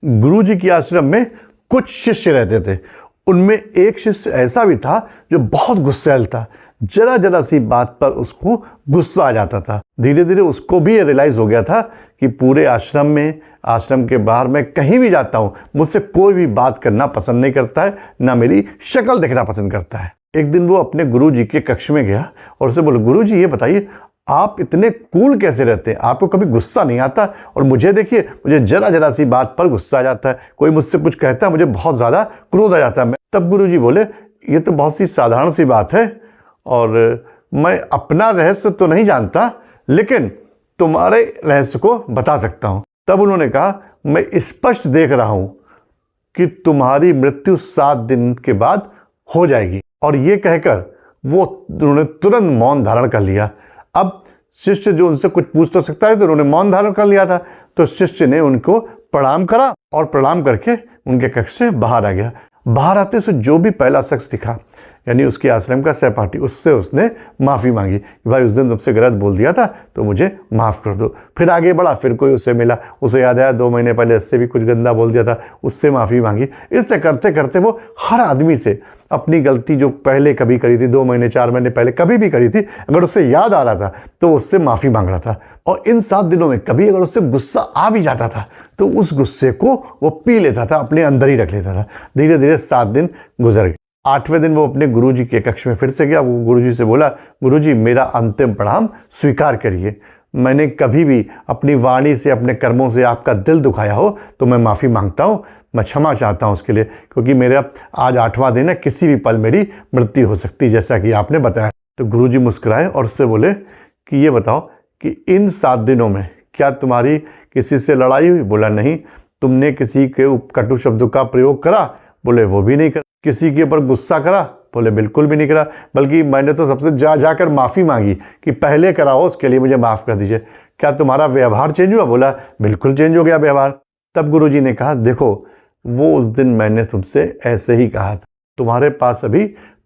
गुरुजी के आश्रम में कुछ शिष्य रहते थे। उनमें एक शिष्य ऐसा भी था जो बहुत गुस्सैल था। जरा जरा सी बात पर उसको गुस्सा आ जाता था। धीरे धीरे उसको भी रियलाइज हो गया था कि पूरे आश्रम में, आश्रम के बाहर मैं कहीं भी जाता हूँ, मुझसे कोई भी बात करना पसंद नहीं करता है, ना मेरी शक्ल देखना पसंद करता है। एक दिन वो अपने गुरुजी के कक्ष में गया और उससे बोला, गुरुजी ये बताइए आप इतने कूल कैसे रहते हैं, आपको कभी गुस्सा नहीं आता? और मुझे देखिए, मुझे जरा जरा सी बात पर गुस्सा आ जाता है, कोई मुझसे कुछ कहता है मुझे बहुत ज़्यादा क्रोध आ जाता है। तब गुरुजी बोले, ये तो बहुत सी साधारण सी बात है और मैं अपना रहस्य तो नहीं जानता, लेकिन तुम्हारे रहस्य को बता सकता हूँ। तब उन्होंने कहा, मैं स्पष्ट देख रहा हूँ कि तुम्हारी मृत्यु 7 दिन के बाद हो जाएगी। और ये कहकर उन्होंने तुरंत मौन धारण कर लिया। अब शिष्य जो उनसे कुछ पूछ तो सकता है, तो उन्होंने मौन धारण कर लिया था। तो शिष्य ने उनको प्रणाम करा और प्रणाम करके उनके कक्ष से बाहर आ गया। बाहर आते से जो भी पहला शख्स दिखा, यानी उसके आश्रम का सहपाठी, उससे उसने माफ़ी मांगी कि भाई उस दिन तुमसे गलत बोल दिया था तो मुझे माफ़ कर दो। फिर आगे बढ़ा, फिर कोई उसे मिला, उसे याद आया 2 महीने पहले इससे भी कुछ गंदा बोल दिया था, उससे माफ़ी मांगी। इससे करते करते वो हर आदमी से अपनी गलती जो पहले कभी करी थी, 2 महीने 4 महीने पहले कभी भी करी थी, अगर उससे याद आ रहा था तो उससे माफ़ी मांग रहा था। और इन 7 दिनों में कभी अगर उससे गुस्सा आ भी जाता था तो उस गुस्से को वो पी लेता था, अपने अंदर ही रख लेता था। धीरे धीरे 7 दिन गुजर गए। 8वें दिन वो अपने गुरुजी के कक्ष में फिर से गया। वो गुरुजी से बोला, गुरुजी मेरा अंतिम प्रणाम स्वीकार करिए। मैंने कभी भी अपनी वाणी से, अपने कर्मों से आपका दिल दुखाया हो तो मैं माफ़ी मांगता हूँ, मैं क्षमा चाहता हूँ उसके लिए, क्योंकि मेरा आज 8वां दिन है, किसी भी पल मेरी मृत्यु हो सकती है जैसा कि आपने बताया। तो गुरुजी मुस्कुराए और उससे बोले कि ये बताओ कि इन 7 दिनों में क्या तुम्हारी किसी से लड़ाई हुई? बोला नहीं। तुमने किसी के कटु शब्दों का प्रयोग करा? बोले वो भी नहीं करा। किसी के ऊपर गुस्सा करा? बोले बिल्कुल भी नहीं करा, बल्कि मैंने तो सबसे जाकर माफ़ी मांगी कि पहले कराओ, उसके लिए मुझे माफ़ कर दीजिए। क्या तुम्हारा व्यवहार चेंज हुआ? बोला बिल्कुल चेंज हो गया व्यवहार। तब गुरुजी ने कहा, देखो वो उस दिन मैंने तुमसे ऐसे ही कहा था, तुम्हारे पास अभी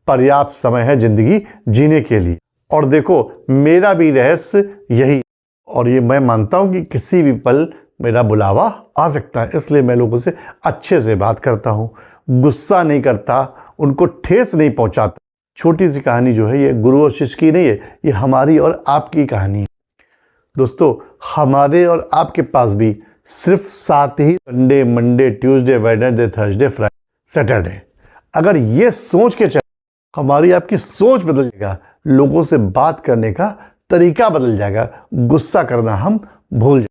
पर्याप्त समय है जिंदगी जीने के लिए। और देखो मेरा भी रहस्य यही, और ये मैं मानता हूँ कि किसी भी पल मेरा बुलावा आ सकता है, इसलिए मैं लोगों से अच्छे से बात करता हूँ, गुस्सा नहीं करता, उनको ठेस नहीं पहुँचाता। छोटी सी कहानी जो है ये गुरु और शिष्य की नहीं है, ये हमारी और आपकी कहानी है। दोस्तों, हमारे और आपके पास भी सिर्फ 7 ही Sunday, Monday, Tuesday, Wednesday, Thursday, Friday, Saturday. अगर ये सोच के चले, हमारी आपकी सोच बदल जाएगा, लोगों से बात करने का तरीका बदल जाएगा, गुस्सा करना हम भूल जाएंगे।